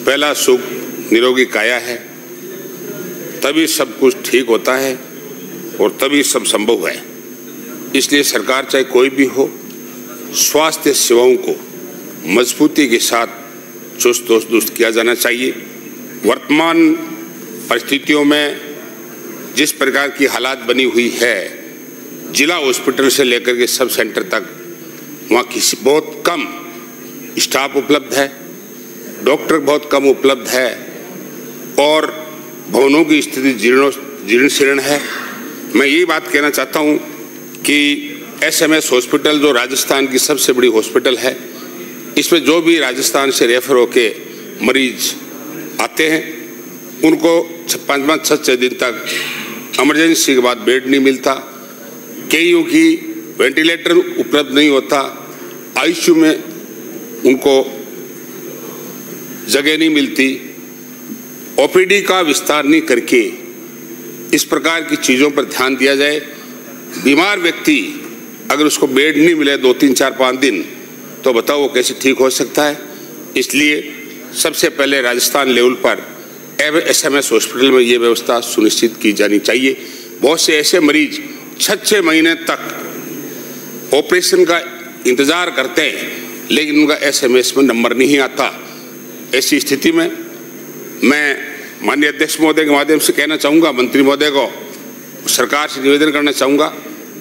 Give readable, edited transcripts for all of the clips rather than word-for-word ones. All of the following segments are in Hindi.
पहला सुख निरोगी काया है, तभी सब कुछ ठीक होता है और तभी सब संभव है। इसलिए सरकार चाहे कोई भी हो, स्वास्थ्य सेवाओं को मजबूती के साथ चुस्त दुरुस्त किया जाना चाहिए। वर्तमान परिस्थितियों में जिस प्रकार की हालात बनी हुई है, जिला हॉस्पिटल से लेकर के सब सेंटर तक वहाँ किसी बहुत कम स्टाफ उपलब्ध है, डॉक्टर बहुत कम उपलब्ध है और भवनों की स्थिति जीर्ण शीर्ण है। मैं यही बात कहना चाहता हूँ कि SMS हॉस्पिटल जो राजस्थान की सबसे बड़ी हॉस्पिटल है, इसमें जो भी राजस्थान से रेफर होके मरीज आते हैं उनको 5-6 दिन तक इमरजेंसी के बाद बेड नहीं मिलता, कईयों की वेंटिलेटर उपलब्ध नहीं होता, ICU में उनको जगह नहीं मिलती। OPD का विस्तार नहीं करके इस प्रकार की चीज़ों पर ध्यान दिया जाए। बीमार व्यक्ति अगर उसको बेड नहीं मिले 2, 3, 4, 5 दिन, तो बताओ वो कैसे ठीक हो सकता है। इसलिए सबसे पहले राजस्थान लेवल पर SMS हॉस्पिटल में ये व्यवस्था सुनिश्चित की जानी चाहिए। बहुत से ऐसे मरीज 6 महीने तक ऑपरेशन का इंतजार करते हैं लेकिन उनका SMS में नंबर नहीं आता। ऐसी स्थिति में मैं माननीय अध्यक्ष महोदय के माध्यम से कहना चाहूँगा, मंत्री महोदय को, सरकार से निवेदन करना चाहूँगा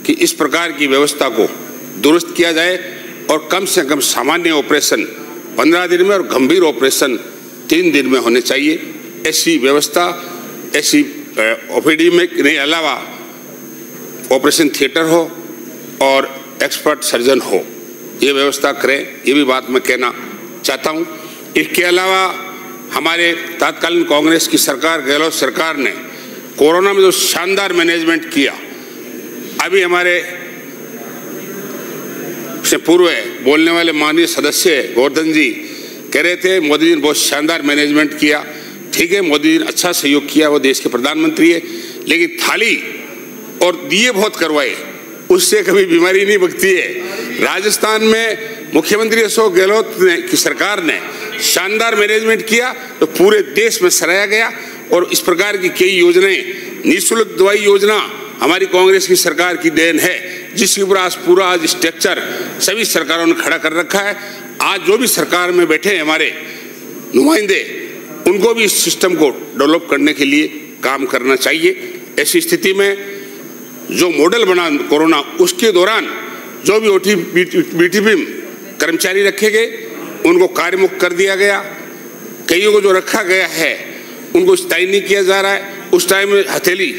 कि इस प्रकार की व्यवस्था को दुरुस्त किया जाए और कम से कम सामान्य ऑपरेशन 15 दिन में और गंभीर ऑपरेशन 3 दिन में होने चाहिए। ऐसी व्यवस्था ऐसी OPD में के अलावा ऑपरेशन थिएटर हो और एक्सपर्ट सर्जन हो, ये व्यवस्था करें, ये भी बात मैं कहना चाहता हूँ। इसके अलावा हमारे तत्कालीन कांग्रेस की सरकार, गहलोत सरकार ने कोरोना में जो शानदार मैनेजमेंट किया, अभी हमारे से पूर्व बोलने वाले माननीय सदस्य गोवर्धन जी कह रहे थे मोदी जी ने बहुत शानदार मैनेजमेंट किया। ठीक है, मोदी जी ने अच्छा सहयोग किया, वो देश के प्रधानमंत्री है, लेकिन थाली और दिए बहुत करवाए, उससे कभी बीमारी नहीं भगती है। राजस्थान में मुख्यमंत्री अशोक गहलोत की सरकार ने शानदार मैनेजमेंट किया तो पूरे देश में सराहा गया और इस प्रकार की कई योजनाएं, निःशुल्क दवाई योजना हमारी कांग्रेस की सरकार की देन है, जिसके ऊपर आज पूरा स्ट्रक्चर सभी सरकारों ने खड़ा कर रखा है। आज जो भी सरकार में बैठे हैं हमारे नुमाइंदे, उनको भी इस सिस्टम को डेवलप करने के लिए काम करना चाहिए। ऐसी स्थिति में जो मॉडल बना कोरोना, उसके दौरान जो भी OTBTB कर्मचारी रखे गए उनको कार्यमुक्त कर दिया गया। कईयों को जो रखा गया है उनको स्थायी नहीं किया जा रहा है। उस टाइम में हथेली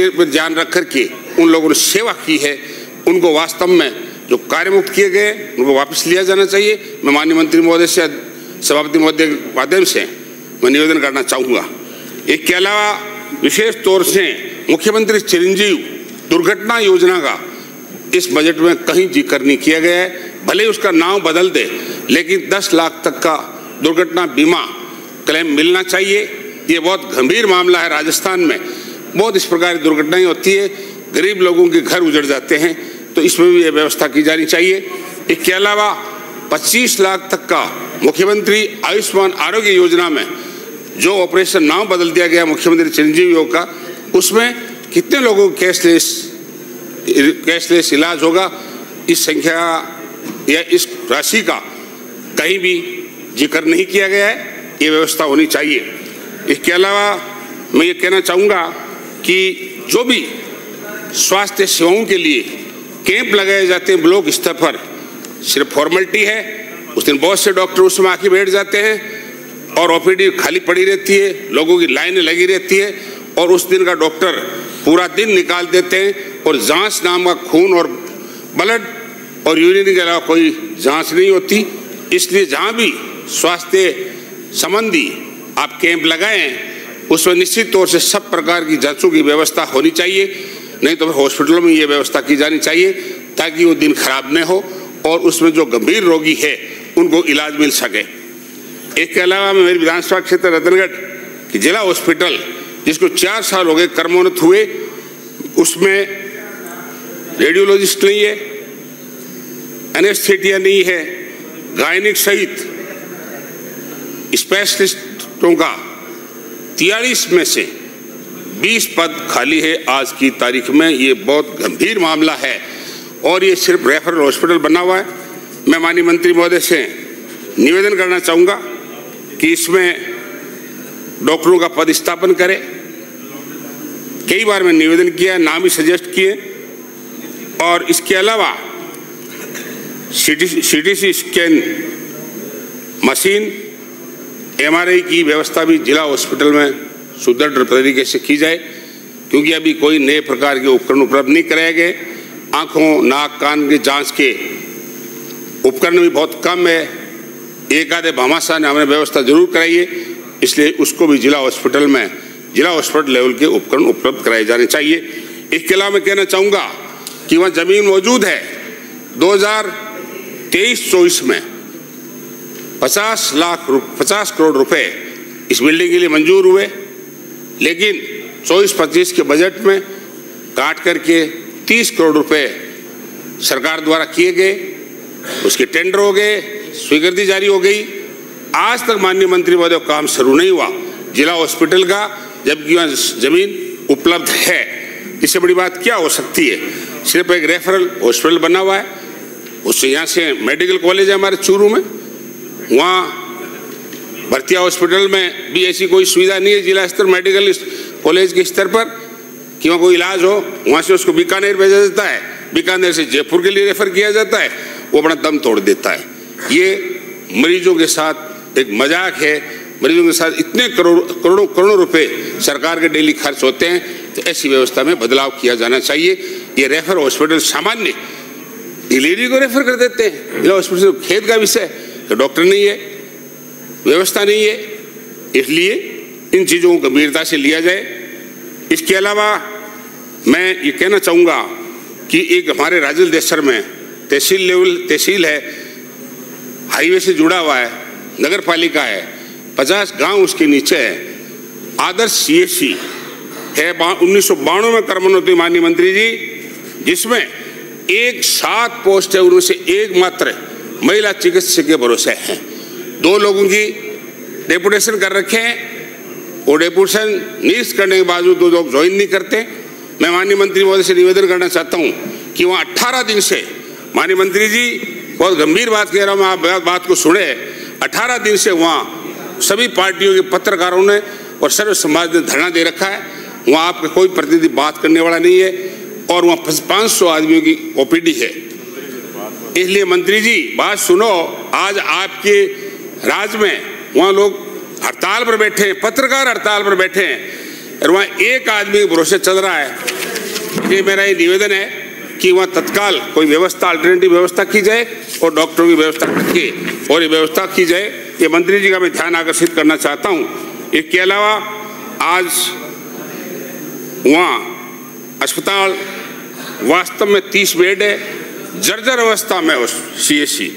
पर जान रख करके उन लोगों ने सेवा की है, उनको वास्तव में जो कार्यमुक्त किए गए उनको वापस लिया जाना चाहिए। मैं माननीय मंत्री महोदय से, सभापति महोदय के माध्यम से मैं निवेदन करना चाहूँगा। इसके अलावा विशेष तौर से मुख्यमंत्री चिरंजीव दुर्घटना योजना का इस बजट में कहीं जिक्र नहीं किया गया है। भले उसका नाम बदल दे, लेकिन 10 लाख तक का दुर्घटना बीमा क्लेम मिलना चाहिए। ये बहुत गंभीर मामला है। राजस्थान में बहुत इस प्रकार की दुर्घटनाएं होती है, गरीब लोगों के घर उजड़ जाते हैं, तो इसमें भी ये व्यवस्था की जानी चाहिए। इसके अलावा 25 लाख तक का मुख्यमंत्री आयुष्मान आरोग्य योजना में जो ऑपरेशन नाम बदल दिया गया मुख्यमंत्री चिरंजीव योग का, उसमें कितने लोगों को कैशलेस इलाज होगा, इस संख्या या इस राशि का कहीं भी जिक्र नहीं किया गया है। ये व्यवस्था होनी चाहिए। इसके अलावा मैं ये कहना चाहूँगा कि जो भी स्वास्थ्य सेवाओं के लिए कैंप लगाए जाते हैं ब्लॉक स्तर पर, सिर्फ फॉर्मेलिटी है। उस दिन बहुत से डॉक्टर उसमें आके बैठ जाते हैं और OPD खाली पड़ी रहती है, लोगों की लाइनें लगी रहती है और उस दिन का डॉक्टर पूरा दिन निकाल देते हैं और जांच नाम का खून और ब्लड और यूरिन के अलावा कोई जांच नहीं होती। इसलिए जहाँ भी स्वास्थ्य संबंधी आप कैंप लगाएं, उसमें निश्चित तौर से सब प्रकार की जांचों की व्यवस्था होनी चाहिए। नहीं तो हॉस्पिटलों में ये व्यवस्था की जानी चाहिए ताकि वो दिन खराब न हो और उसमें जो गंभीर रोगी है उनको इलाज मिल सके। इसके अलावा मेरी विधानसभा क्षेत्र रतनगढ़ की जिला हॉस्पिटल, जिसको 4 साल हो गए कर्मोन्नत हुए, उसमें रेडियोलॉजिस्ट नहीं है, एनेस्थेटिया नहीं है, गायनिक सहित स्पेशलिस्टों का 43 में से 20 पद खाली है आज की तारीख में। ये बहुत गंभीर मामला है और ये सिर्फ रेफरल हॉस्पिटल बना हुआ है। मैं माननीय मंत्री महोदय से निवेदन करना चाहूँगा कि इसमें डॉक्टरों का पद स्थापन करें। कई बार मैं निवेदन किया, नाम भी सजेस्ट किए, और इसके अलावा सीटीसी स्कैन मशीन, एमआरआई की व्यवस्था भी जिला हॉस्पिटल में सुदृढ़ तरीके से की जाए, क्योंकि अभी कोई नए प्रकार के उपकरण उपलब्ध नहीं कराए गए। आँखों, नाक, कान के जांच के उपकरण भी बहुत कम है। एक आधे भामाशाह ने हमने व्यवस्था जरूर कराई है, इसलिए उसको भी जिला हॉस्पिटल लेवल के उपकरण उपलब्ध कराए जाने चाहिए। इसके अलावा मैं कहना चाहूँगा कि वहाँ जमीन मौजूद है। 2023-24 में 50 करोड़ रुपए इस बिल्डिंग के लिए मंजूर हुए, लेकिन 24-25 के बजट में काट करके 30 करोड़ रुपए सरकार द्वारा किए गए, उसके टेंडर हो गए, स्वीकृति जारी हो गई। आज तक माननीय मंत्री महोदय काम शुरू नहीं हुआ जिला हॉस्पिटल का, जबकि वहाँ जमीन उपलब्ध है। इससे बड़ी बात क्या हो सकती है? सिर्फ एक रेफरल हॉस्पिटल बना हुआ है, उससे यहाँ से मेडिकल कॉलेज है हमारे चूरू में, वहाँ भरतिया हॉस्पिटल में भी ऐसी कोई सुविधा नहीं है जिला स्तर मेडिकल कॉलेज के स्तर पर कि वहाँ कोई इलाज हो। वहाँ से उसको बीकानेर भेजा जाता है, बीकानेर से जयपुर के लिए रेफर किया जाता है, वो अपना दम तोड़ देता है। ये मरीजों के साथ एक मजाक है। मरीजों के साथ इतने करोड़ों रुपए सरकार के डेली खर्च होते हैं, तो ऐसी व्यवस्था में बदलाव किया जाना चाहिए। ये रेफर हॉस्पिटल सामान्य डिलीवरी को रेफर कर देते हैं, जिला हॉस्पिटल खेद का विषय, तो डॉक्टर नहीं है, व्यवस्था नहीं है, इसलिए इन चीज़ों को गंभीरता से लिया जाए। इसके अलावा मैं ये कहना चाहूँगा कि एक हमारे राजल देसर में तहसील है, हाईवे से जुड़ा हुआ है, नगर पालिका है, 50 गांव उसके नीचे है, आदर्श सीएससी है। 1992 में कर्मोन्नति माननीय मंत्री जी, जिसमें 7 पोस्ट है, उनमें से एक मात्र महिला चिकित्सक के भरोसे है। 2 लोगों की डेपुटेशन कर रखे हैं, वो डेपुटेशन नियुक्त करने के बावजूद 2 लोग ज्वाइन नहीं करते। मैं माननीय मंत्री महोदय से निवेदन करना चाहता हूँ कि वहाँ 18 दिन से, माननीय मंत्री जी बहुत गंभीर बात कह रहा हूँ, आप बात को सुने, 18 दिन से वहाँ सभी पार्टियों के पत्रकारों ने और सर्व समाज ने धरना दे रखा है। वहाँ आपका कोई प्रतिनिधि बात करने वाला नहीं है, और वहाँ 500 आदमियों की ओपीडी है। इसलिए मंत्री जी बात सुनो, आज आपके राज्य में वहाँ लोग हड़ताल पर बैठे हैं, पत्रकार हड़ताल पर बैठे हैं, और वहाँ एक आदमी के भरोसे चल रहा है। ये मेरा ये निवेदन है कि वहाँ तत्काल कोई व्यवस्था, अल्टरनेटिव व्यवस्था की जाए और डॉक्टरों की व्यवस्था करके और ये व्यवस्था की जाए। ये मंत्री जी का मैं ध्यान आकर्षित करना चाहता हूँ। इसके अलावा आज वहाँ अस्पताल वास्तव में 30 बेड है, जर्जर अवस्था में सीएससी,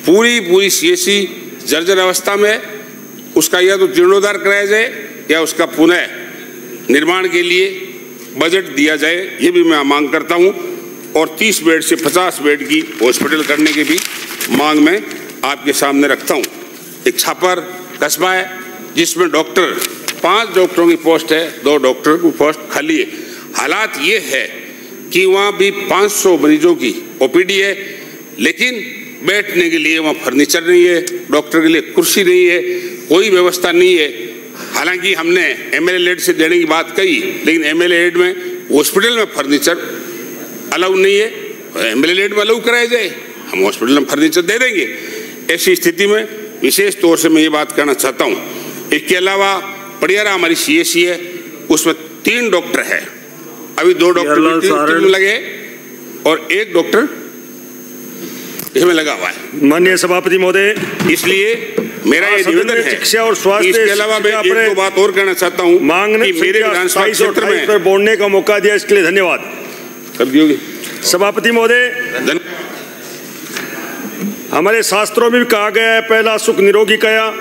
पूरी सीएससी जर्जर अवस्था में, उसका या तो जीर्णोद्धार कराया जाए या उसका पुनः निर्माण के लिए बजट दिया जाए, ये भी मैं मांग करता हूँ। और 30 बेड से 50 बेड की हॉस्पिटल करने की भी मांग मैं आपके सामने रखता हूँ। एक छापर कस्बा है जिसमें 5 डॉक्टरों की पोस्ट है, 2 डॉक्टर की पोस्ट खाली है। हालात ये है कि वहाँ भी 500 मरीजों की ओपीडी है, लेकिन बैठने के लिए वहाँ फर्नीचर नहीं है, डॉक्टर के लिए कुर्सी नहीं है, कोई व्यवस्था नहीं है। हालांकि हमने एमएलए से देने की बात कही, लेकिन एमएलए में हॉस्पिटल में फर्नीचर अलाउ नहीं है। एमएलए में अलाउ कराया जाए, हम हॉस्पिटल में फर्नीचर दे देंगे। ऐसी स्थिति में विशेष तौर से मैं ये बात करना चाहता हूँ। इसके अलावा पड़ियारा हमारी सीएससी है, उसमें 3 डॉक्टर है, अभी 2 डॉक्टर लगे और 1 डॉक्टर इसमें लगा हुआ है। माननीय सभापति महोदय, इसलिए मेरा ये निवेदन है, शिक्षा और स्वास्थ्य, इसके अलावा मैं एक 2 बात और कहना चाहता हूँ कि मेरे विधानसभा क्षेत्र में पर बोलने का मौका दिया, इसके लिए धन्यवाद। कर दियोगे सभापति महोदय, हमारे शास्त्रों में भी कहा गया है, पहला सुख निरोगी काया,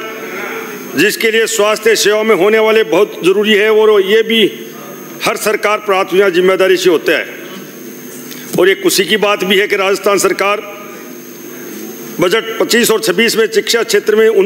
जिसके लिए स्वास्थ्य सेवा में होने वाले बहुत जरूरी है, और ये भी हर सरकार प्राथमिकता जिम्मेदारी से होता है। और ये खुशी की बात भी है कि राजस्थान सरकार बजट 25 और 26 में शिक्षा क्षेत्र में